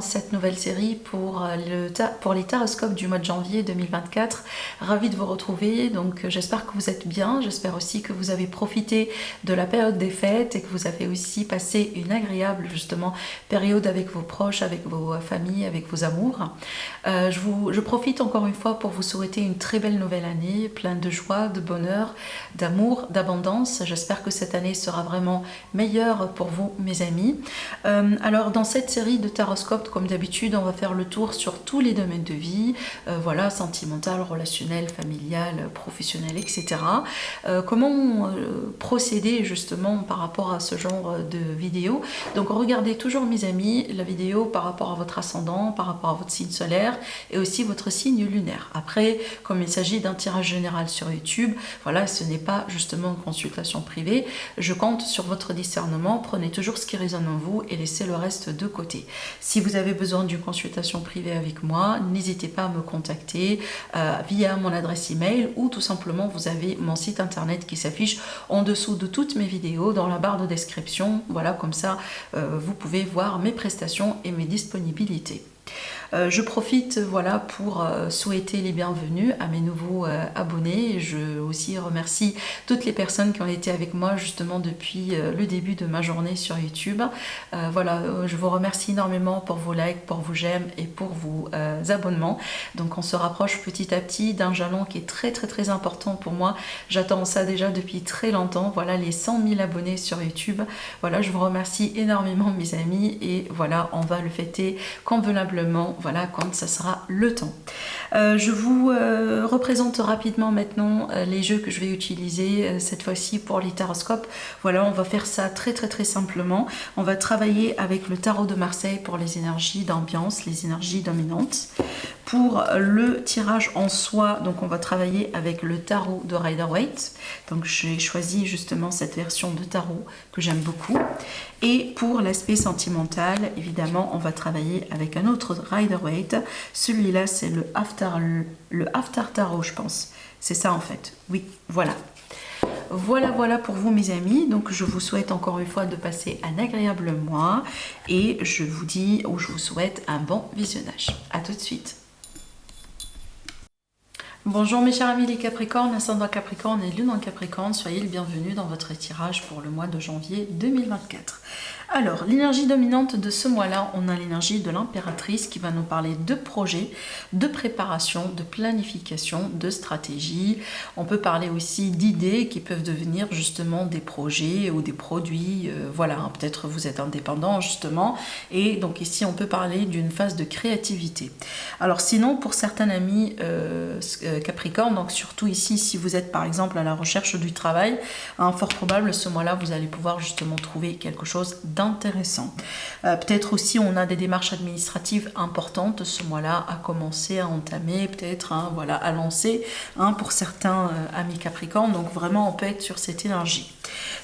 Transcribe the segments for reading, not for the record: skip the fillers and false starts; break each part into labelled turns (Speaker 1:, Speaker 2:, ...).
Speaker 1: cette nouvelle série pour les taroscopes du mois de janvier 2024. Ravie de vous retrouver, donc j'espère que vous êtes bien, j'espère aussi que vous avez profité de la période des fêtes et que vous avez aussi passé une agréable justement période avec vos proches, avec vos familles, avec vos amours. Je profite encore une fois pour vous souhaiter une très belle nouvelle année, pleine de joie, de bonheur, d'amour, d'abondance. J'espère que cette année sera vraiment meilleure pour vous, mes amis. Alors dans cette série de taroscopes, comme d'habitude, on va faire le tour sur tous les domaines de vie, voilà, sentimental, relationnel, familial, professionnel, etc. Comment procéder justement par rapport à ce genre de vidéo. Donc regardez toujours, mes amis, la vidéo par rapport à votre ascendant, par rapport à votre signe solaire et aussi votre signe lunaire. Après, comme il s'agit d'un tirage général sur YouTube, voilà, ce n'est pas justement une consultation privée. Je compte sur votre discernement. Prenez toujours ce qui résonne en vous et laissez le reste de côté. Si vous avez besoin d'une consultation privée avec moi, n'hésitez pas à me contacter via mon adresse email ou tout simplement vous avez mon site internet qui s'affiche en dessous de toutes mes vidéos dans la barre de description. Voilà, comme ça vous pouvez voir mes prestations et mes disponibilités. Je profite voilà pour souhaiter les bienvenus à mes nouveaux abonnés. Je aussi remercie toutes les personnes qui ont été avec moi justement depuis le début de ma journée sur YouTube. Voilà, je vous remercie énormément pour vos likes, pour vos j'aime et pour vos abonnements. Donc on se rapproche petit à petit d'un jalon qui est très important pour moi. J'attends ça déjà depuis très longtemps. Voilà, les 100 000 abonnés sur YouTube. Voilà, je vous remercie énormément, mes amis, et voilà, on va le fêter convenablement. Voilà, quand ça sera le temps. Je vous représente rapidement maintenant les jeux que je vais utiliser cette fois-ci pour les taroscopes. Voilà, on va faire ça très simplement. On va travailler avec le tarot de Marseille pour les énergies d'ambiance, les énergies dominantes. Pour le tirage en soi, donc on va travailler avec le tarot de Rider-Waite. Donc j'ai choisi justement cette version de tarot que j'aime beaucoup. Et pour l'aspect sentimental, évidemment, on va travailler avec un autre Rider-Waite. Celui-là, c'est le After Tarot, je pense. C'est ça en fait. Oui, voilà. Voilà pour vous, mes amis. Donc je vous souhaite encore une fois de passer un agréable mois et je vous souhaite un bon visionnage. À tout de suite. Bonjour mes chers amis les Capricornes, ascendant Capricorne et lune en Capricorne, soyez le bienvenu dans votre tirage pour le mois de janvier 2024. Alors, l'énergie dominante de ce mois-là, on a l'énergie de l'impératrice qui va nous parler de projets, de préparation, de planification, de stratégie. On peut parler aussi d'idées qui peuvent devenir justement des projets ou des produits. Voilà, peut-être vous êtes indépendant justement. Et donc ici, on peut parler d'une phase de créativité. Alors sinon, pour certains amis Capricorne, donc surtout ici, si vous êtes par exemple à la recherche du travail, fort probable ce mois-là, vous allez pouvoir justement trouver quelque chose d'intéressant. Peut-être aussi on a des démarches administratives importantes ce mois-là à commencer, à entamer, peut-être voilà, à lancer pour certains amis Capricorne. Donc vraiment on peut être sur cette énergie.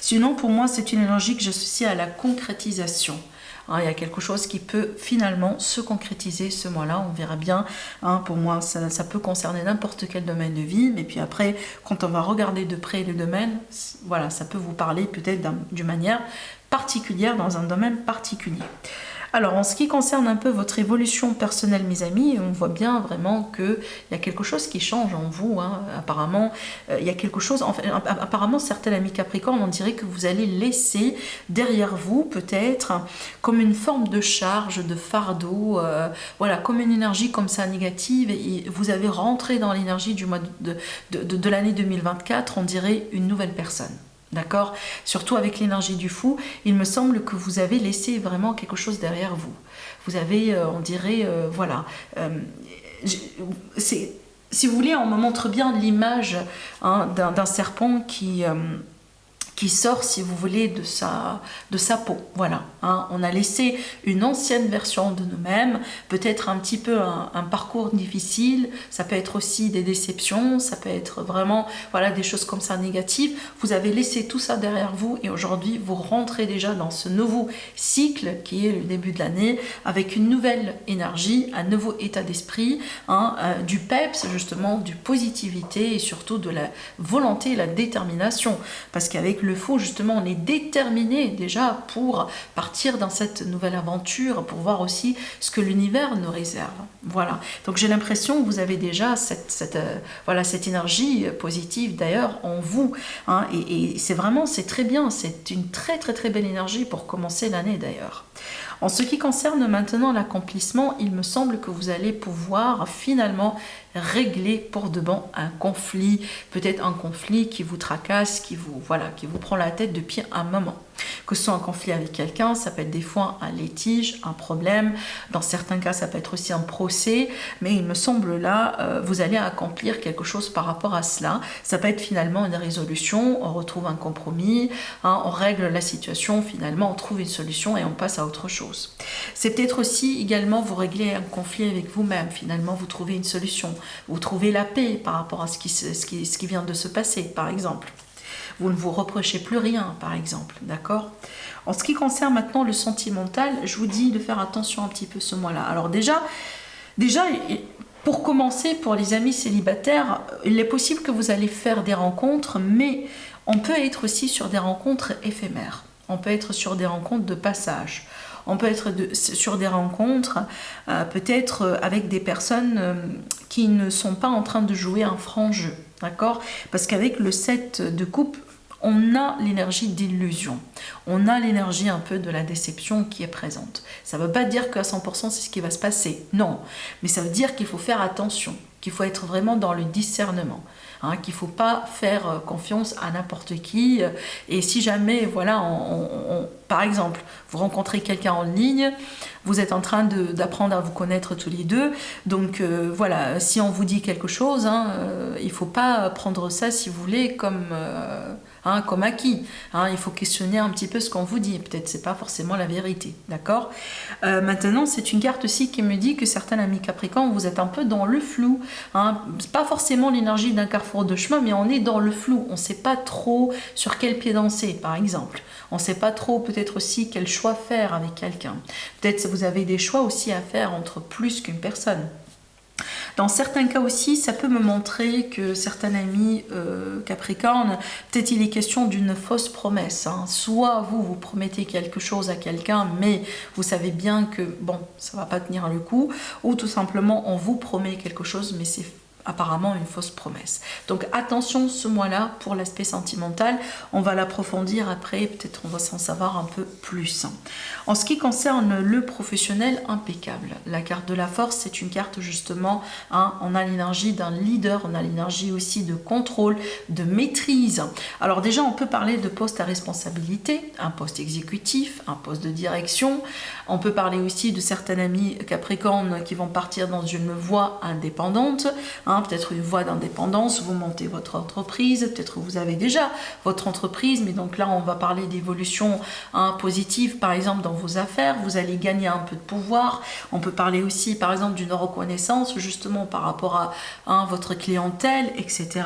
Speaker 1: Sinon pour moi c'est une énergie que j'associe à la concrétisation. Il y a quelque chose qui peut finalement se concrétiser ce mois-là, on verra bien. Pour moi, ça peut concerner n'importe quel domaine de vie, mais puis après, quand on va regarder de près le domaine, voilà, ça peut vous parler peut-être d'une manière particulière dans un domaine particulier. Alors, en ce qui concerne un peu votre évolution personnelle, mes amis, on voit bien vraiment qu'il y a quelque chose qui change en vous. Apparemment, il y a quelque chose... apparemment, certains amis Capricorne, on dirait que vous allez laisser derrière vous, peut-être, comme une forme de charge, de fardeau, voilà, comme une énergie comme ça négative. Et vous avez rentré dans l'énergie du mois de l'année 2024, on dirait une nouvelle personne. D'accord? Surtout avec l'énergie du fou, il me semble que vous avez laissé vraiment quelque chose derrière vous. Vous avez, on dirait, voilà. Si vous voulez, on me montre bien l'image d'un serpent qui sort, si vous voulez, de sa peau. Voilà. On a laissé une ancienne version de nous-mêmes, peut-être un petit peu un parcours difficile, ça peut être aussi des déceptions, ça peut être vraiment voilà, des choses comme ça négatives. Vous avez laissé tout ça derrière vous et aujourd'hui, vous rentrez déjà dans ce nouveau cycle qui est le début de l'année avec une nouvelle énergie, un nouveau état d'esprit, du peps, justement, du positivité et surtout de la volonté et la détermination. Parce qu'avec avec le fou, justement, on est déterminé déjà pour partir dans cette nouvelle aventure, pour voir aussi ce que l'univers nous réserve. Voilà. Donc j'ai l'impression que vous avez déjà voilà, cette énergie positive d'ailleurs en vous. Hein, et c'est vraiment, c'est très bien. C'est une très très très belle énergie pour commencer l'année d'ailleurs. En ce qui concerne maintenant l'accomplissement, il me semble que vous allez pouvoir finalement régler pour de bon un conflit, peut-être un conflit qui vous tracasse, qui vous prend la tête depuis un moment. Que ce soit un conflit avec quelqu'un, ça peut être des fois un litige, un problème, dans certains cas ça peut être aussi un procès, mais il me semble là, vous allez accomplir quelque chose par rapport à cela. Ça peut être finalement une résolution, on retrouve un compromis, hein, on règle la situation, finalement on trouve une solution et on passe à autre chose. C'est peut-être aussi également vous régler un conflit avec vous-même, finalement vous trouvez une solution, vous trouvez la paix par rapport à ce qui vient de se passer par exemple. Vous ne vous reprochez plus rien, par exemple, d'accord? En ce qui concerne maintenant le sentimental, je vous dis de faire attention un petit peu ce mois-là. Alors déjà, pour commencer, pour les amis célibataires, il est possible que vous allez faire des rencontres, mais on peut être aussi sur des rencontres éphémères. On peut être sur des rencontres de passage. On peut être sur des rencontres, peut-être avec des personnes qui ne sont pas en train de jouer un franc jeu. D'accord? Parce qu'avec le 7 de coupe, on a l'énergie d'illusion. On a l'énergie un peu de la déception qui est présente. Ça ne veut pas dire qu'à 100% c'est ce qui va se passer. Non. Mais ça veut dire qu'il faut faire attention, qu'il faut être vraiment dans le discernement. Hein, qu'il ne faut pas faire confiance à n'importe qui. Et si jamais, voilà, par exemple, vous rencontrez quelqu'un en ligne, vous êtes en train d'apprendre à vous connaître tous les deux, donc voilà, si on vous dit quelque chose, hein, il ne faut pas prendre ça, si vous voulez, comme acquis. Hein, il faut questionner un petit peu ce qu'on vous dit. Peut-être c'est pas forcément la vérité, d'accord? Maintenant, c'est une carte aussi qui me dit que certains amis Capricorne, vous êtes un peu dans le flou. Hein, pas forcément l'énergie d'un carrefour de chemin, mais on est dans le flou. On ne sait pas trop sur quel pied danser, par exemple. On ne sait pas trop peut-être aussi quel choix faire avec quelqu'un. Peut-être que vous avez des choix aussi à faire entre plus qu'une personne. Dans certains cas aussi, ça peut me montrer que certains amis Capricorne, peut-être il est question d'une fausse promesse. Hein. Soit vous promettez quelque chose à quelqu'un, mais vous savez bien que bon, ça va pas tenir le coup, ou tout simplement on vous promet quelque chose, mais c'est apparemment une fausse promesse. Donc attention ce mois-là pour l'aspect sentimental, on va l'approfondir après, peut-être on va s'en savoir un peu plus. En ce qui concerne le professionnel, impeccable. La carte de la force, c'est une carte justement, hein, on a l'énergie d'un leader, on a l'énergie aussi de contrôle, de maîtrise. Alors déjà on peut parler de poste à responsabilité, un poste exécutif, un poste de direction. On peut parler aussi de certains amis Capricorne qui vont partir dans une voie indépendante, hein, peut-être une voie d'indépendance, vous montez votre entreprise, peut-être vous avez déjà votre entreprise, mais donc là on va parler d'évolution positive par exemple dans vos affaires, vous allez gagner un peu de pouvoir. On peut parler aussi par exemple d'une reconnaissance justement par rapport à votre clientèle, etc.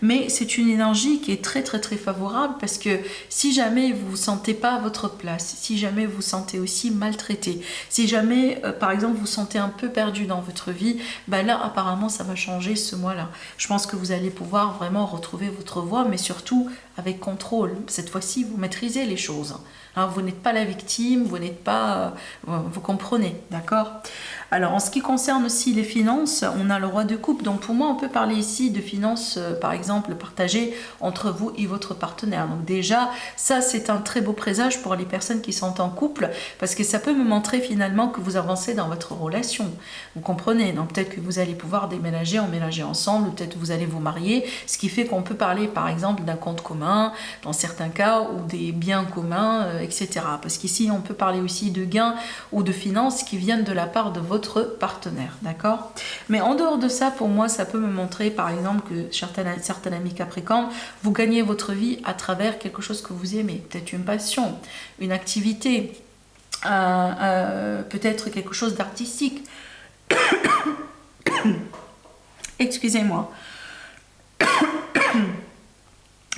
Speaker 1: Mais c'est une énergie qui est très très très favorable parce que si jamais vous ne vous sentez pas à votre place, si jamais vous vous sentez aussi maltraité, si jamais par exemple vous vous sentez un peu perdu dans votre vie, ben là apparemment ça va changer ce mois-là. Je pense que vous allez pouvoir vraiment retrouver votre voie, mais surtout avec contrôle. Cette fois-ci, vous maîtrisez les choses. Hein, vous n'êtes pas la victime, vous n'êtes pas... vous comprenez, d'accord? Alors, en ce qui concerne aussi les finances, on a le roi de coupe. Donc, pour moi, on peut parler ici de finances, par exemple, partagées entre vous et votre partenaire. Donc, déjà, ça, c'est un très beau présage pour les personnes qui sont en couple, parce que ça peut me montrer finalement que vous avancez dans votre relation. Vous comprenez? Donc, peut-être que vous allez pouvoir emménager ensemble, peut-être que vous allez vous marier, ce qui fait qu'on peut parler, par exemple, d'un compte commun, dans certains cas, ou des biens communs, etc. Parce qu'ici, on peut parler aussi de gains ou de finances qui viennent de la part de votre partenaire, d'accord? Mais en dehors de ça, pour moi, ça peut me montrer, par exemple, que certains amis Capricorne, vous gagnez votre vie à travers quelque chose que vous aimez, peut-être une passion, une activité, peut-être quelque chose d'artistique. Excusez-moi.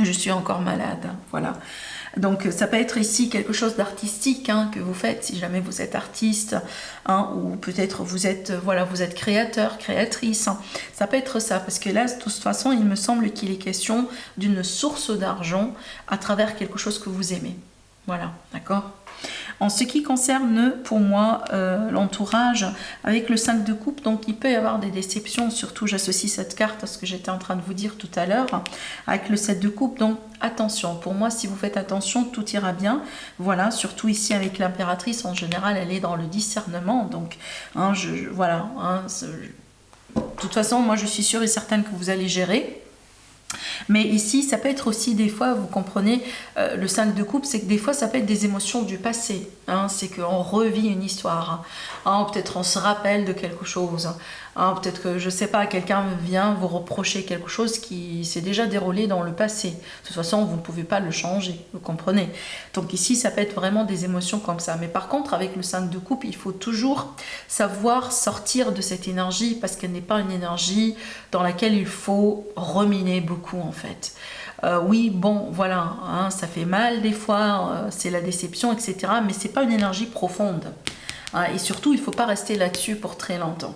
Speaker 1: Je suis encore malade, voilà. Donc ça peut être ici quelque chose d'artistique hein, que vous faites si jamais vous êtes artiste hein, ou peut-être vous êtes voilà, vous êtes créateur, créatrice. Hein. Ça peut être ça parce que là de toute façon il me semble qu'il est question d'une source d'argent à travers quelque chose que vous aimez. Voilà, d'accord. En ce qui concerne pour moi l'entourage avec le 5 de coupe, donc il peut y avoir des déceptions, surtout j'associe cette carte à ce que j'étais en train de vous dire tout à l'heure, avec le 7 de coupe, donc attention, pour moi si vous faites attention tout ira bien, voilà, surtout ici avec l'impératrice, en général elle est dans le discernement, donc hein, voilà, hein, de toute façon moi je suis sûre et certaine que vous allez gérer. Mais ici, ça peut être aussi des fois, vous comprenez, le 5 de coupe, c'est que des fois, ça peut être des émotions du passé. Hein, c'est qu'on revit une histoire. Hein, peut-être on se rappelle de quelque chose. Hein, peut-être que, je ne sais pas, quelqu'un vient vous reprocher quelque chose qui s'est déjà déroulé dans le passé. De toute façon, vous ne pouvez pas le changer, vous comprenez. Donc ici, ça peut être vraiment des émotions comme ça. Mais par contre, avec le 5 de coupe, il faut toujours savoir sortir de cette énergie parce qu'elle n'est pas une énergie dans laquelle il faut reminer beaucoup en fait. Oui, bon, voilà, hein, ça fait mal des fois, c'est la déception, etc. Mais c'est pas une énergie profonde. Hein, et surtout, il ne faut pas rester là-dessus pour très longtemps.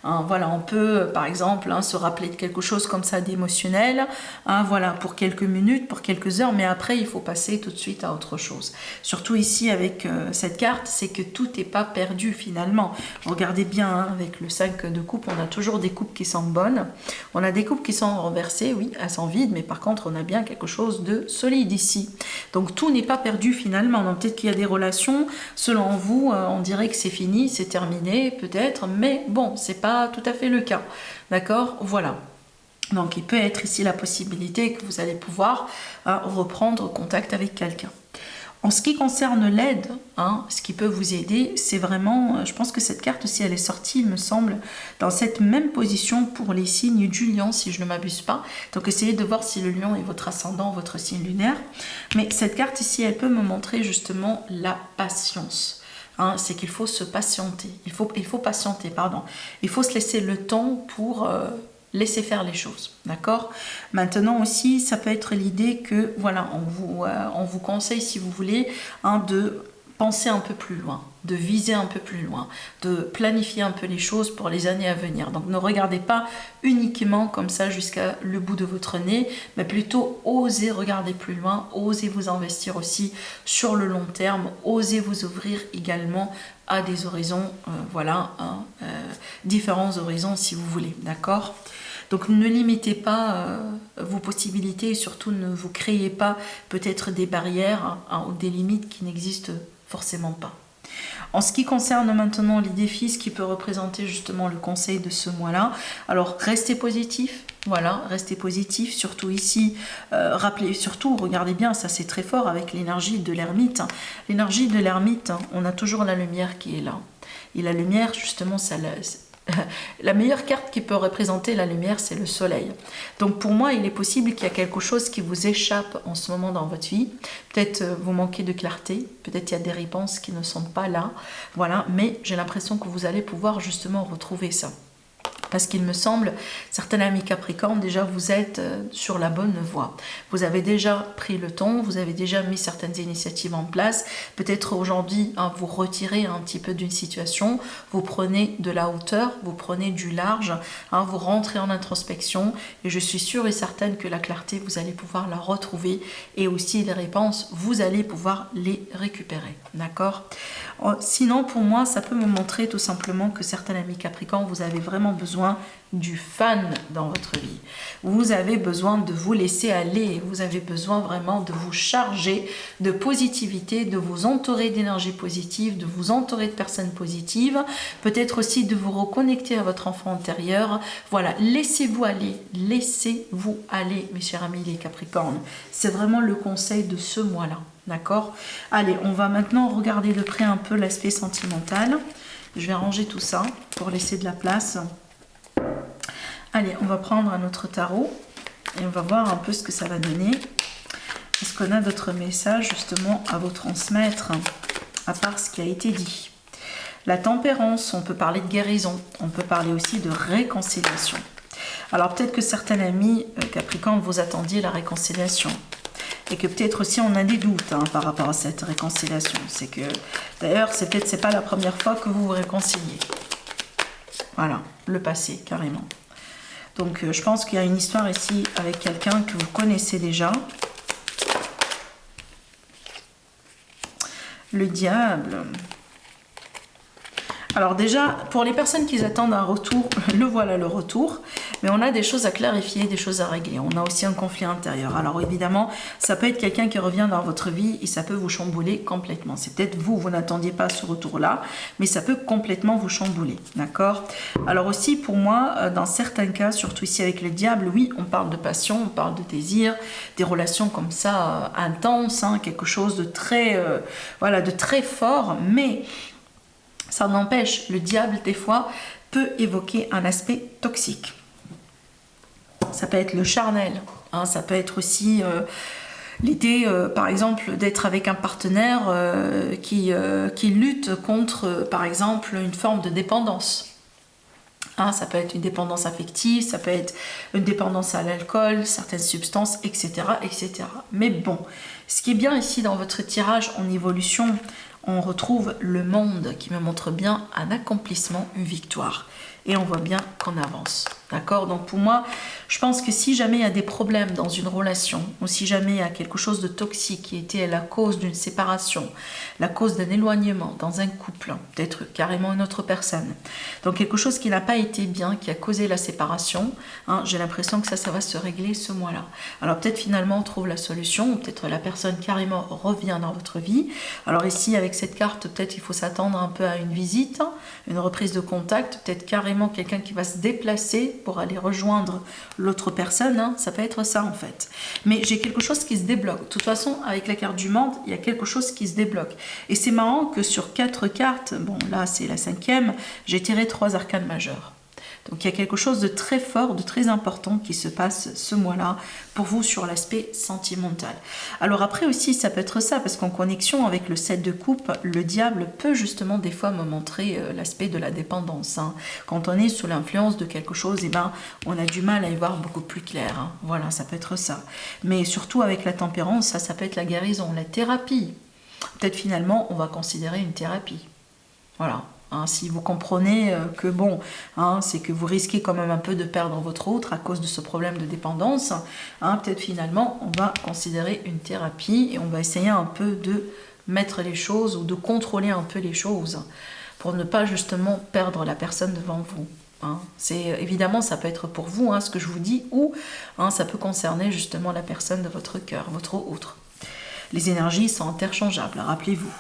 Speaker 1: Hein, voilà, on peut par exemple hein, se rappeler de quelque chose comme ça d'émotionnel, hein, voilà, pour quelques minutes, pour quelques heures, mais après il faut passer tout de suite à autre chose. Surtout ici avec cette carte, c'est que tout n'est pas perdu finalement. Regardez bien, hein, avec le 5 de coupe, on a toujours des coupes qui sont bonnes, on a des coupes qui sont renversées, oui, elles sont vides, mais par contre on a bien quelque chose de solide ici. Donc tout n'est pas perdu finalement. Donc peut-être qu'il y a des relations, selon vous, on dirait que c'est fini, c'est terminé peut-être, mais bon, c'est pas tout à fait le cas, d'accord, voilà. Donc il peut être ici la possibilité que vous allez pouvoir reprendre contact avec quelqu'un. En ce qui concerne l'aide, hein, ce qui peut vous aider, c'est vraiment, je pense que cette carte aussi elle est sortie, il me semble, dans cette même position pour les signes du lion, si je ne m'abuse pas. Donc essayez de voir si le lion est votre ascendant, votre signe lunaire. Mais cette carte ici, elle peut me montrer justement la patience. Hein, c'est qu'il faut se patienter, il faut patienter, pardon. Il faut se laisser le temps pour laisser faire les choses, d'accord. Maintenant aussi, ça peut être l'idée que, voilà, on vous conseille, si vous voulez, hein, de penser un peu plus loin, de viser un peu plus loin, de planifier un peu les choses pour les années à venir. Donc ne regardez pas uniquement comme ça jusqu'à le bout de votre nez, mais plutôt osez regarder plus loin, osez vous investir aussi sur le long terme, osez vous ouvrir également à des horizons, voilà, hein, différents horizons si vous voulez, d'accord. Donc ne limitez pas vos possibilités et surtout ne vous créez pas peut-être des barrières hein, ou des limites qui n'existent forcément pas. En ce qui concerne maintenant les défis, ce qui peut représenter justement le conseil de ce mois-là, alors restez positif, voilà, restez positif, surtout ici, rappelez, surtout, regardez bien, ça c'est très fort avec l'énergie de l'ermite. L'énergie de l'ermite, on a toujours la lumière qui est là. Et la lumière, justement, ça la meilleure carte qui peut représenter la lumière, c'est le soleil. Donc pour moi, il est possible qu'il y a quelque chose qui vous échappe en ce moment dans votre vie. Peut-être vous manquez de clarté, peut-être il y a des réponses qui ne sont pas là. Voilà, mais j'ai l'impression que vous allez pouvoir justement retrouver ça. Parce qu'il me semble, certains amis Capricorne, déjà vous êtes sur la bonne voie. Vous avez déjà pris le temps, vous avez déjà mis certaines initiatives en place. Peut-être aujourd'hui, hein, vous retirez un petit peu d'une situation, vous prenez de la hauteur, vous prenez du large, hein, vous rentrez en introspection. Et je suis sûre et certaine que la clarté, vous allez pouvoir la retrouver. Et aussi les réponses, vous allez pouvoir les récupérer. D'accord ? Sinon, pour moi, ça peut me montrer tout simplement que certains amis Capricorne, vous avez vraiment besoin du fan dans votre vie. Vous avez besoin de vous laisser aller, vous avez besoin vraiment de vous charger de positivité, de vous entourer d'énergie positive, de vous entourer de personnes positives, peut-être aussi de vous reconnecter à votre enfant intérieur. Voilà, laissez-vous aller, mes chers amis les Capricornes. C'est vraiment le conseil de ce mois-là, d'accord? Allez, on va maintenant regarder de près un peu l'aspect sentimental. Je vais ranger tout ça pour laisser de la place. Allez, on va prendre un autre tarot et on va voir un peu ce que ça va donner. Est-ce qu'on a d'autres messages justement à vous transmettre, à part ce qui a été dit? La tempérance, on peut parler de guérison, on peut parler aussi de réconciliation. Alors peut-être que certains amis Capricorne, vous attendiez la réconciliation. et que peut-être aussi on a des doutes hein, par rapport à cette réconciliation. C'est que, d'ailleurs, c'est pas la première fois que vous vous réconciliez. Voilà, le passé, carrément. Donc, je pense qu'il y a une histoire ici avec quelqu'un que vous connaissez déjà. Le diable. Alors déjà, pour les personnes qui attendent un retour, le voilà le retour. Mais on a des choses à clarifier, des choses à régler. On a aussi un conflit intérieur. Alors évidemment, ça peut être quelqu'un qui revient dans votre vie et ça peut vous chambouler complètement. C'est peut-être vous n'attendiez pas ce retour-là, mais ça peut complètement vous chambouler. D'accord? Alors aussi, pour moi, dans certains cas, surtout ici avec le diable, oui, on parle de passion, on parle de désir, des relations comme ça intenses, hein, quelque chose de très, voilà, de très fort, mais ça n'empêche, le diable, des fois, peut évoquer un aspect toxique. Ça peut être le charnel, hein, ça peut être aussi l'idée, par exemple, d'être avec un partenaire qui lutte contre, par exemple, une forme de dépendance. Hein, ça peut être une dépendance affective, ça peut être une dépendance à l'alcool, certaines substances, etc., etc. Mais bon, ce qui est bien ici dans votre tirage en évolution, on retrouve le monde qui me montre bien un accomplissement, une victoire. Et on voit bien qu'on avance. D'accord? Donc pour moi, je pense que si jamais il y a des problèmes dans une relation, ou si jamais il y a quelque chose de toxique qui était la cause d'une séparation, la cause d'un éloignement dans un couple, peut-être carrément une autre personne, donc quelque chose qui n'a pas été bien, qui a causé la séparation, hein, j'ai l'impression que ça va se régler ce mois-là. Alors peut-être finalement on trouve la solution, ou peut-être la personne carrément revient dans votre vie. Alors ici avec cette carte, peut-être il faut s'attendre un peu à une visite, une reprise de contact, peut-être carrément quelqu'un qui va se déplacer pour aller rejoindre l'autre personne, hein, ça peut être ça en fait. Mais j'ai quelque chose qui se débloque. De toute façon, avec la carte du monde, il y a quelque chose qui se débloque. Et c'est marrant que sur 4 cartes, bon là c'est la 5e, j'ai tiré 3 arcanes majeures. Donc il y a quelque chose de très fort, de très important qui se passe ce mois-là pour vous sur l'aspect sentimental. Alors après aussi, ça peut être ça, parce qu'en connexion avec le 7 de coupe, le diable peut justement des fois me montrer l'aspect de la dépendance. Hein. Quand on est sous l'influence de quelque chose, eh ben, on a du mal à y voir beaucoup plus clair. Hein. Voilà, ça peut être ça. Mais surtout avec la tempérance, ça peut être la guérison, la thérapie. Peut-être finalement, on va considérer une thérapie. Voilà. Hein, si vous comprenez que bon, hein, c'est que vous risquez quand même un peu de perdre votre autre à cause de ce problème de dépendance, hein, peut-être finalement on va considérer une thérapie et on va essayer un peu de mettre les choses ou de contrôler un peu les choses pour ne pas justement perdre la personne devant vous. Hein. Évidemment, ça peut être pour vous, hein, ce que je vous dis, ou hein, ça peut concerner justement la personne de votre cœur, votre autre. Les énergies sont interchangeables, rappelez-vous.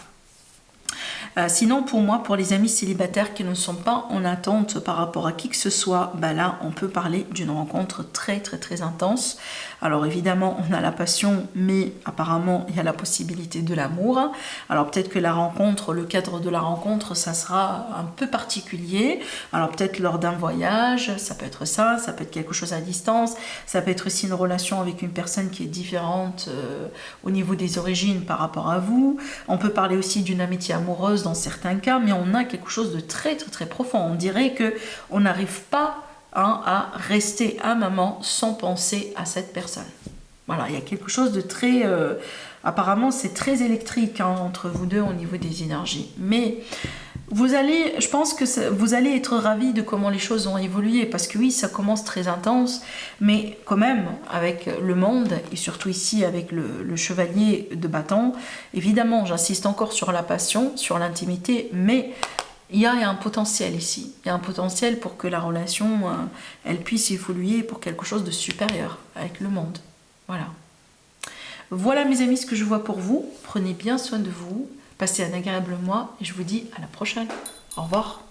Speaker 1: Sinon, pour moi, pour les amis célibataires qui ne sont pas en attente par rapport à qui que ce soit, bah là, on peut parler d'une rencontre très, très, très intense. Alors, évidemment, on a la passion, mais apparemment, il y a la possibilité de l'amour. Alors, peut-être que la rencontre, le cadre de la rencontre, ça sera un peu particulier. Alors, peut-être lors d'un voyage, ça peut être ça peut être quelque chose à distance, ça peut être aussi une relation avec une personne qui est différente au niveau des origines par rapport à vous. On peut parler aussi d'une amitié amoureuse dans certains cas, mais on a quelque chose de très très très profond. On dirait que on n'arrive pas à rester un moment sans penser à cette personne. Voilà, il y a quelque chose de très... apparemment, c'est très électrique entre vous deux au niveau des énergies. Mais vous allez, je pense que vous allez être ravis de comment les choses ont évolué, parce que oui, ça commence très intense, mais quand même, avec le monde, et surtout ici avec le chevalier de bâton, évidemment, j'insiste encore sur la passion, sur l'intimité, mais il y a un potentiel ici. Il y a un potentiel pour que la relation, elle puisse évoluer pour quelque chose de supérieur avec le monde. Voilà. Voilà mes amis ce que je vois pour vous. Prenez bien soin de vous. Passez un agréable mois et je vous dis à la prochaine. Au revoir.